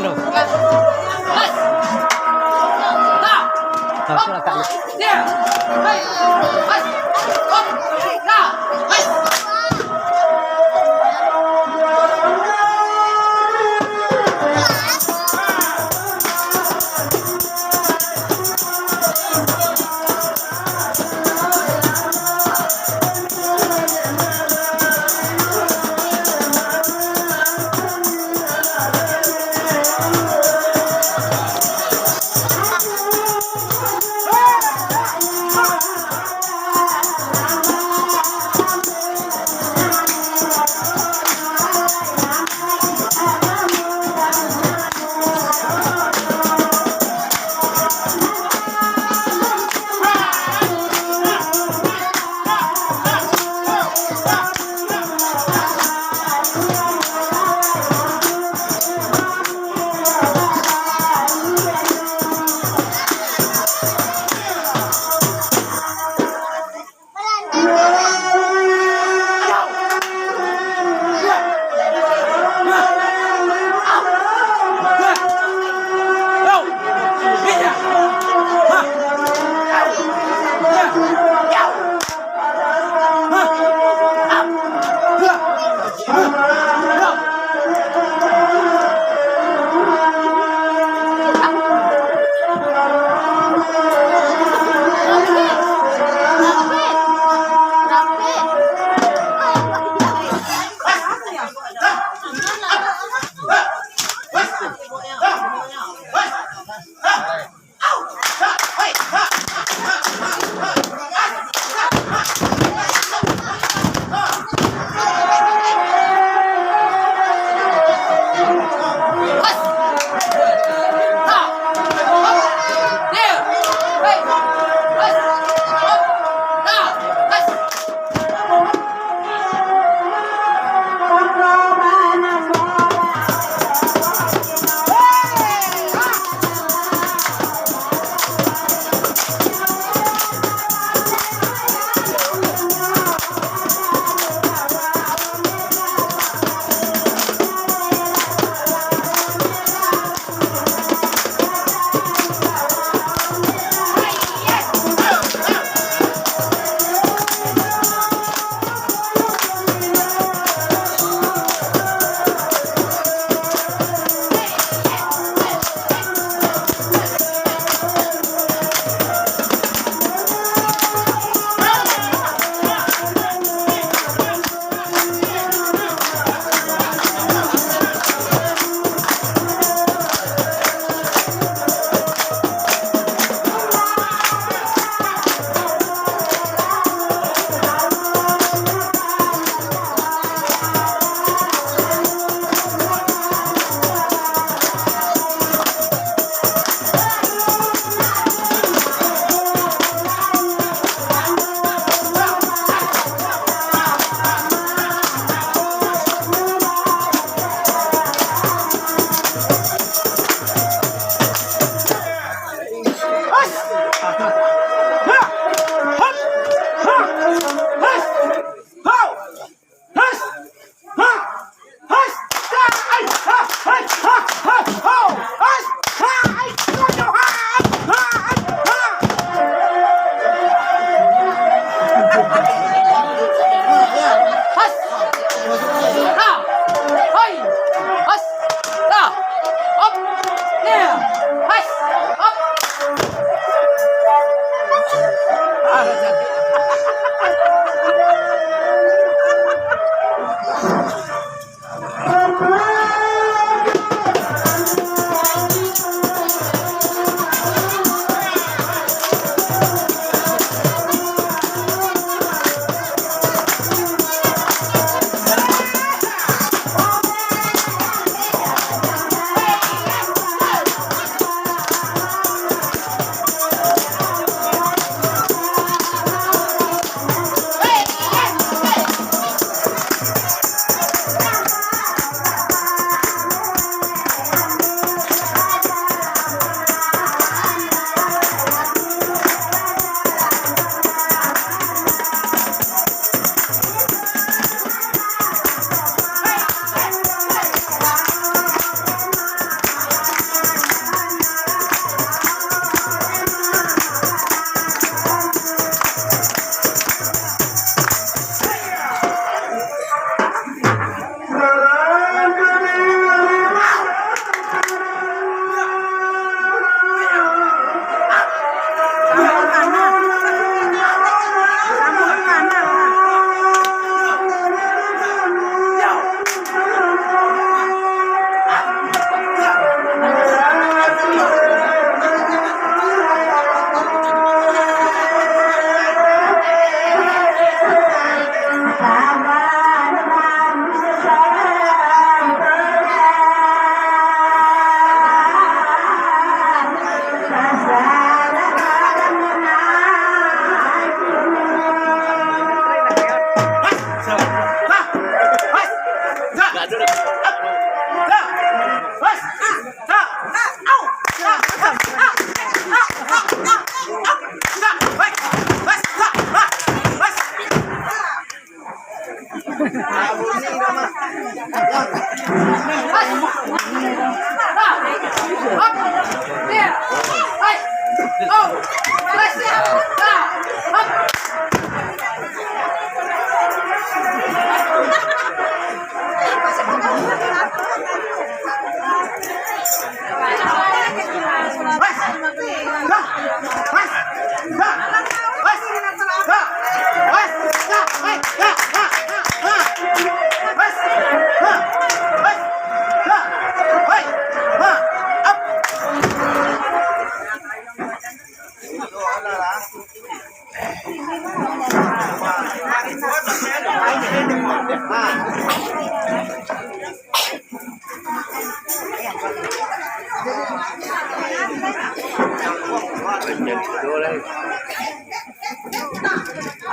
loh. Silakan.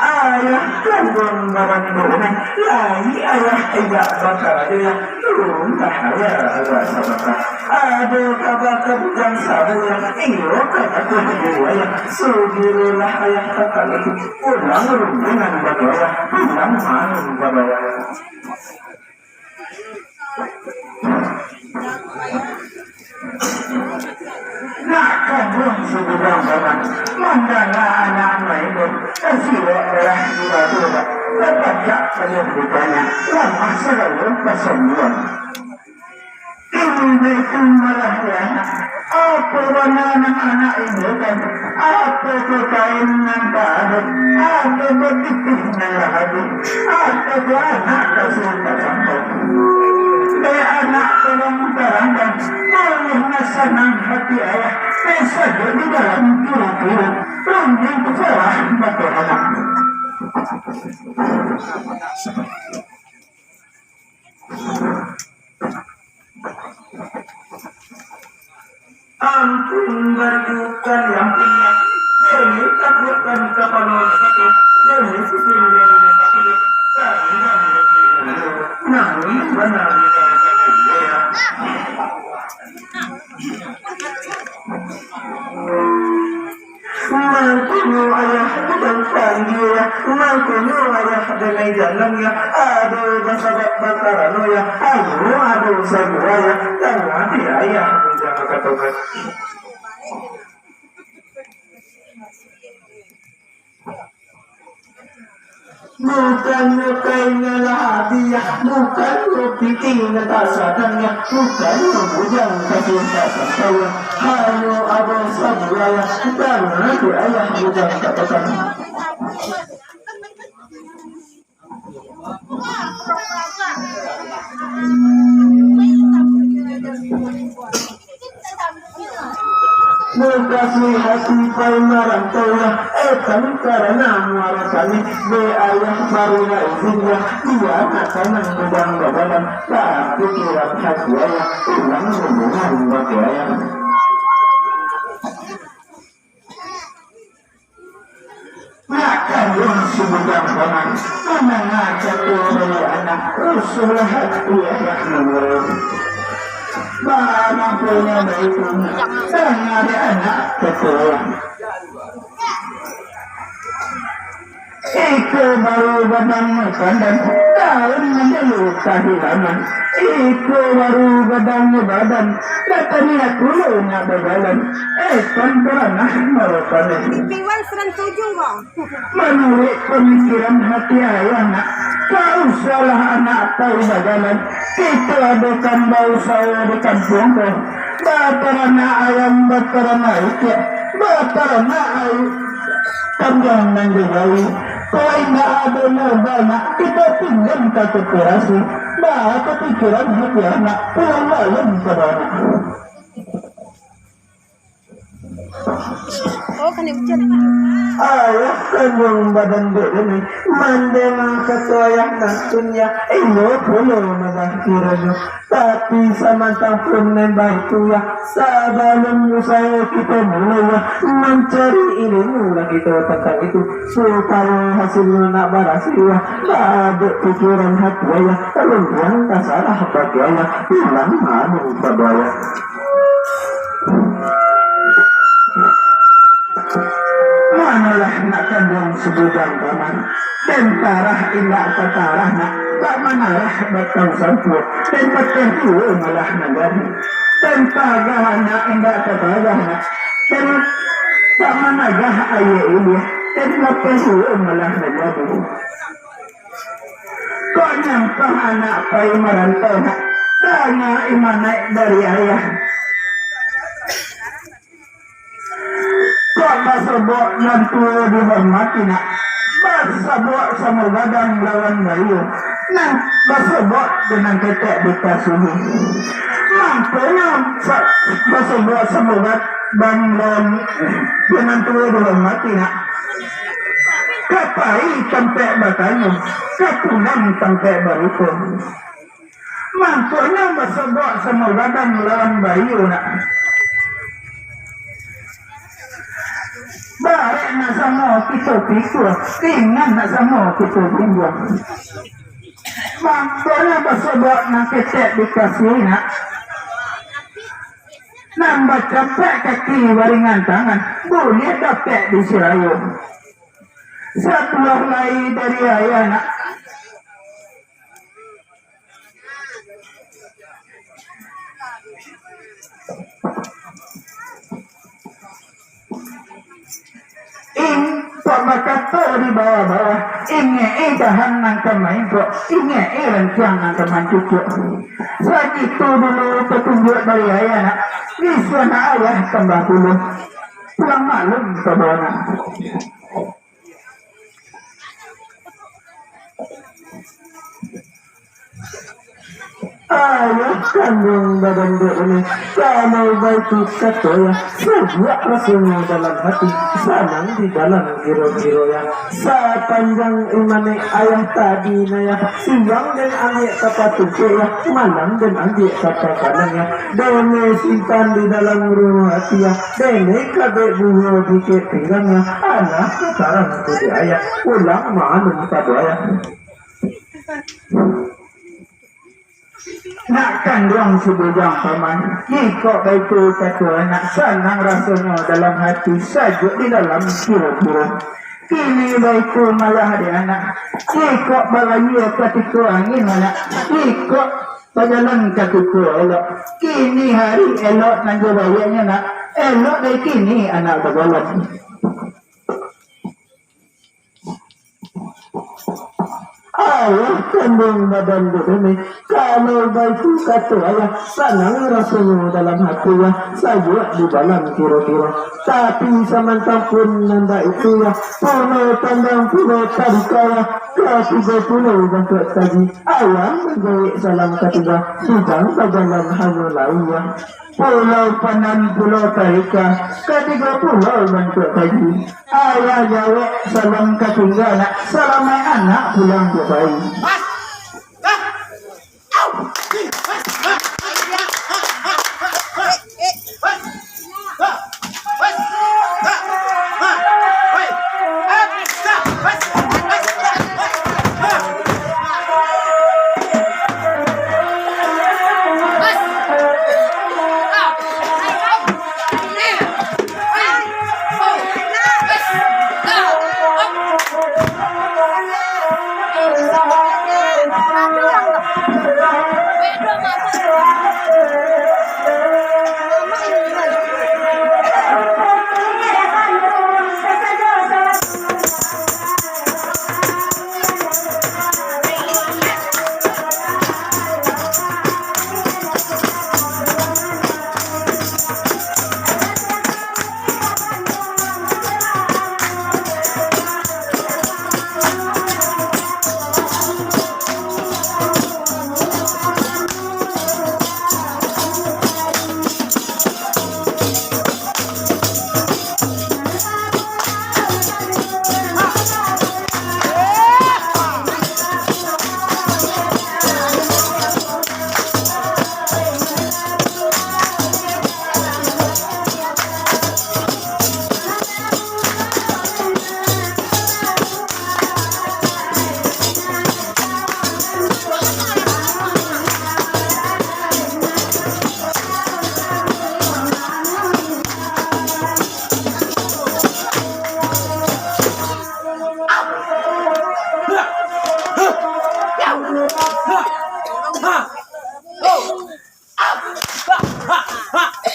ayah kandung barang lagi ayah tidak bakal dia turun cahaya rasa ada kabar yang saya iyo kata kedua yang sugilah ayah kata itu pulang dengan bagaya pulang malu bagaya nak kabur sudah banget mandala anak itu kasih adalah dua terbaca penyebutnya lama selalu kesembuhan ini itu malah ya apa warna anak-anak ini kan apa kain nanti apa bertitik nanti apa anak kasih sampai anak terang dan melihat senang hati ayah saja di dalam kira-kira rambut kefarah batu anak ampun berdukan yang punya demi takutkan kepala sakit demi sesungguhnya sakit namun benar Mangkunu ayah dan panggil Mangkunu ayah dengan jalannya aduh bersabak bakaran ya aduh semua ya dan mati ayah jangan katakan bukan kayaknya hadiah bukan piting tasadannya bukan bujang kecintaan saya hanya ada sabaya dan nanti ayah bujang katakan Mengkasih hati pemaran taulah etan karena muarasani be ayah maruna izinnya dia akan mengubang badan tak pikiran hati ayah ulang hubungan bagi ayah makan yang sebutang paman menangajak dari anak rusulah hati ayah menurut barang punya itu karena ada anak ketua itu baru badan makan dan daun menjeluk kehilangan itu baru badan katanya kulungnya berjalan kan pernah merupakan piwan serang tujuh kok menurut pemikiran hati ayah nak kau salah anak tahu bagaimana kita adukan bau sawo di kampung kau batarana ayam batarana ikan batarana ayam panjang dan digawi kau indah ada banyak kita tinggal ke kurasi bah kepikiran hati anak pulang malam kepada oh kan ibu cari ayah kandung badan ini mandang ketuayak nantunya iyo pulau mazakiranya tapi sama tahun nembah itu ya sebelum saya kita mulai mencari ilmu lagi tentang itu supaya hasilnya nak berhasil ya ada pikiran hati ya kalau yang tak salah bagi ayah hilang anu pada manalah nak kandung sebudang paman dan tarah indah ketarah nak tak manarah batang sampu dan batang tua malah nagari dan pagahana indah katagahana dan tak managah ayah ini dan batang tua malah nagari kau nyampah anak pai merantau nak tanya imanai dari ayah kau basabok nantu dihormati nak basabok sama gadang lawan bayu nang basabok dengan ketek dikasihi mampunya basabok sama gadang lawan dengan tua dihormati nak kapai sampai batanya kapunan sampai barukun mampunya basabok sama gadang lawan bayu nak barek nak sama kita pikir ringan nak sama kita pinjam maksudnya bersebut nak ketek dikasih nak baca pek kaki waringan tangan boleh dapat di Serayu setelah lagi dari ayah nak Pemakato di bawah-bawah inge dahan nang kemain kok inge rencang nang kemain cucuk segitu dulu petunjuk dari ayah nak wiswana ayah tambah dulu pulang malam ke bawah ayah kandung badan dia ini kalau baik kata ya sebuah rasanya dalam hati senang di dalam giro-giro ya sepanjang iman ayah tadi naya siang dan adik kata tujuh ya malam dan adik kata kanan ya dene simpan di dalam rumah hati ya dene kabeh bunga di kepinggan ya anak sekarang itu ayah pulang malam pada ayah nak kandung sebujang paman jika itu kata nak senang rasanya dalam hati saja di dalam kira-kira kini baikku malah di anak jika balaya ketika angin anak jika berjalan ketika elok kini hari elok nak jabayanya nak elok dari kini anak berjalan ayah kandung badan ini kalau baik kata ayah senang rasanya dalam hati ya saja di dalam kira-kira tapi samantang pun nanda itu ya pulau tandang pulau tarikaya ketiga pulau bantuan tadi ayah menjawab salam ketiga sedang berjalan hanya lainnya pulau panan pulau tarika ketiga pulau bantuan tadi ayah jawab salam ketiga nak salam anak pulang ke bayi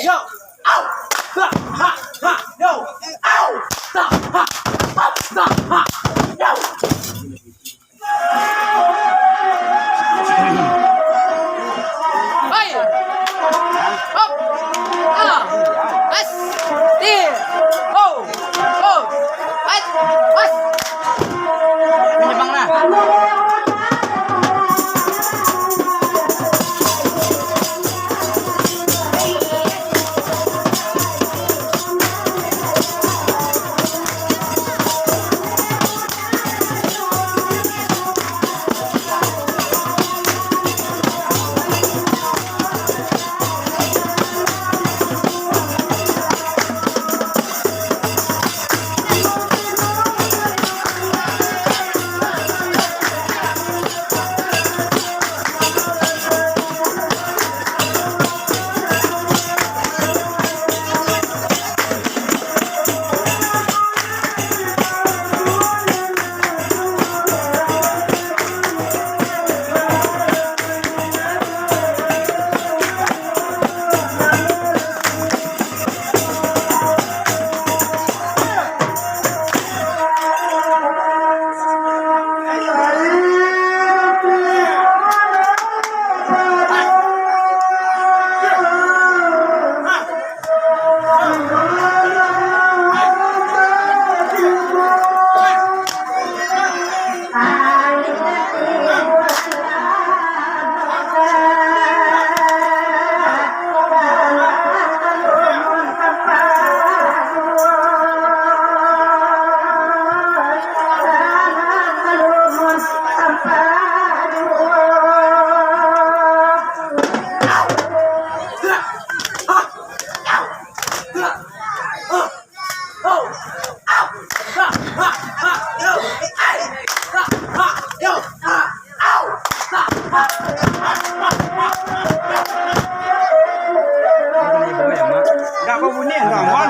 yo, ow, ha, ha, ha, yo, ow, ha, ha, ha, ha, yo. Hey, up, let's, there, oh, let's. Menyebang na. Gak kau bunyi enggak, Mon?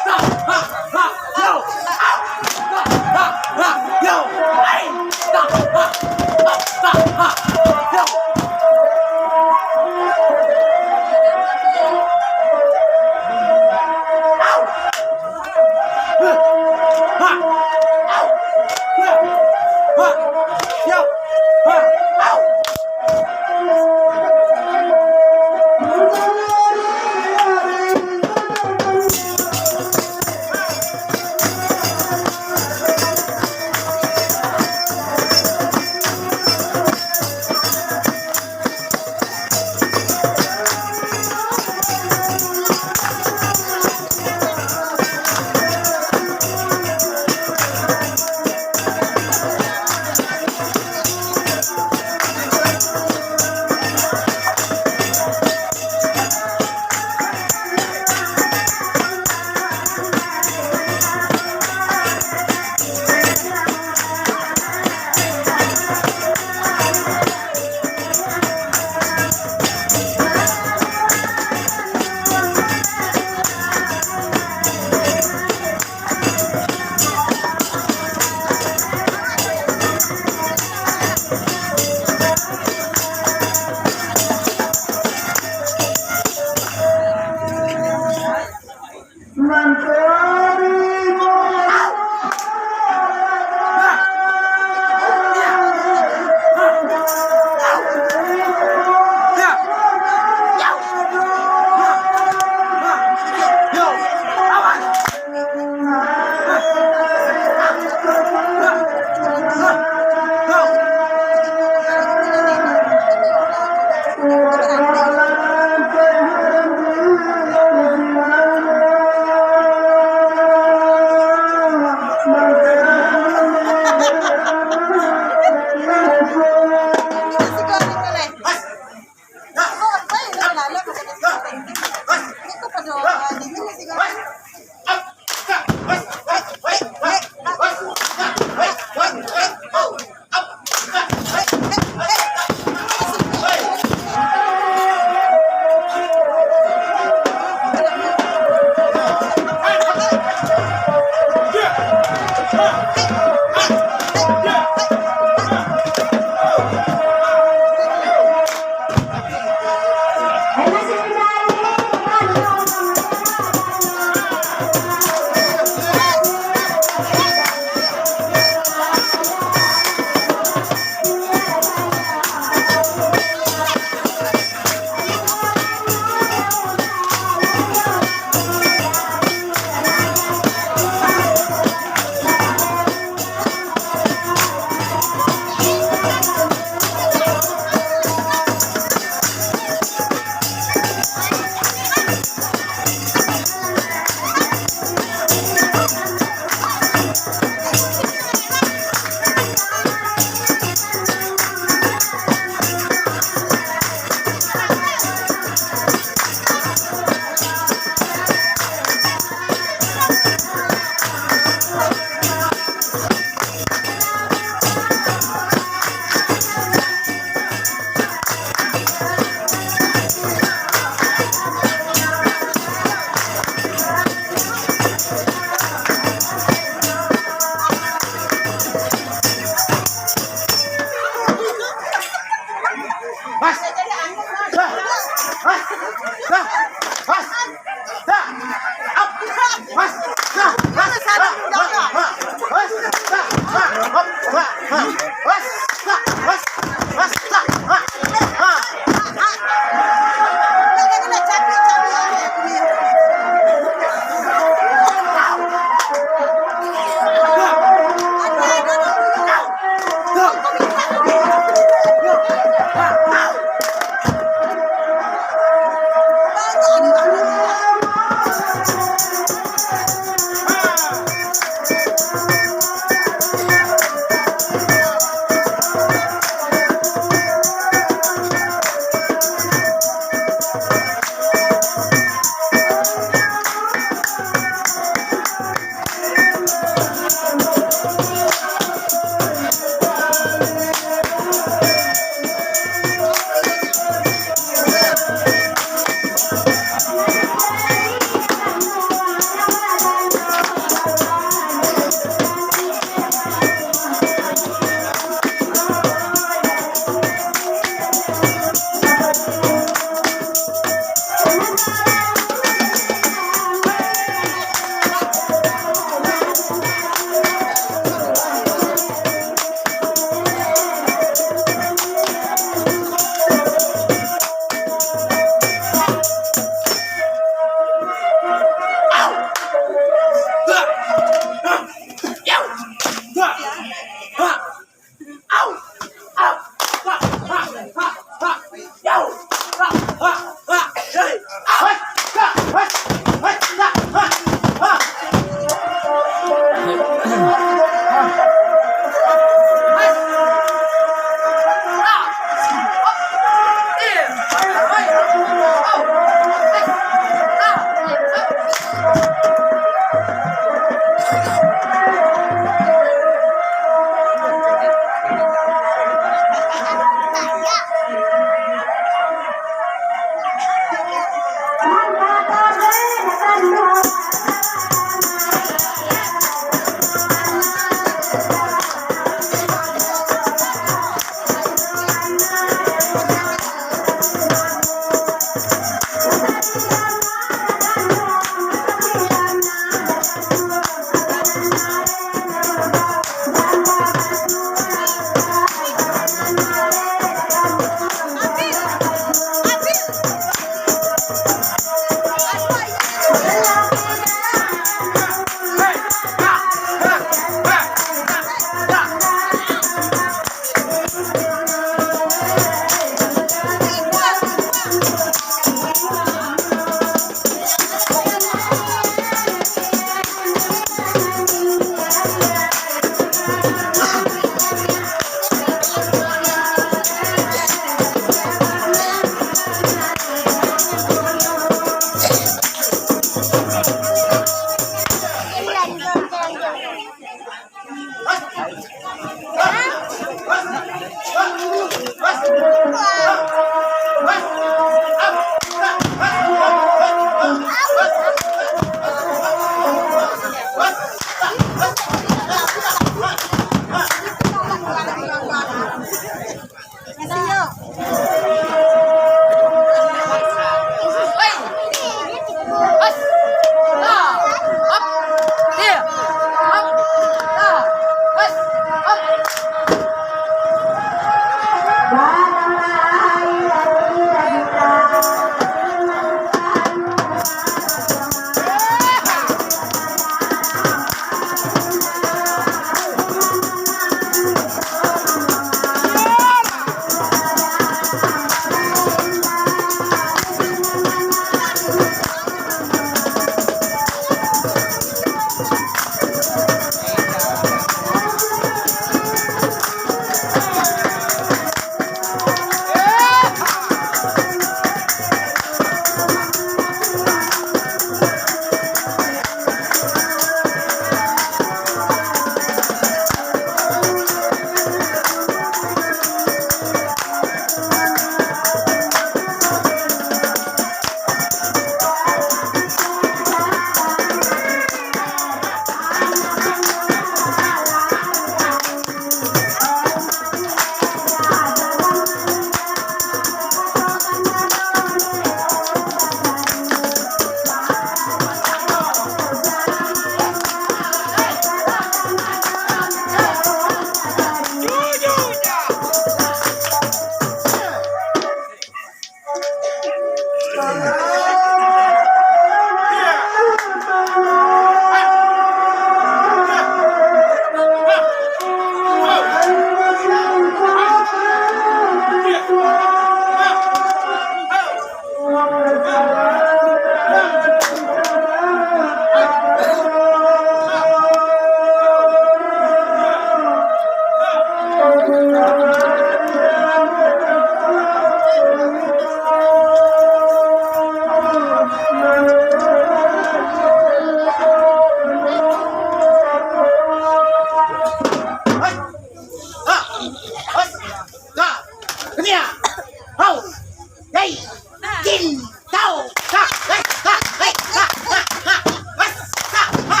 In, tao, ha, hey, ha, hey, ha, ha, ha, basta, ha,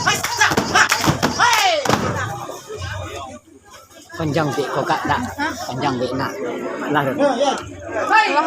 basta, ha, hey. Panjang di ko kak dak. Panjang di nak. Lah. Hey.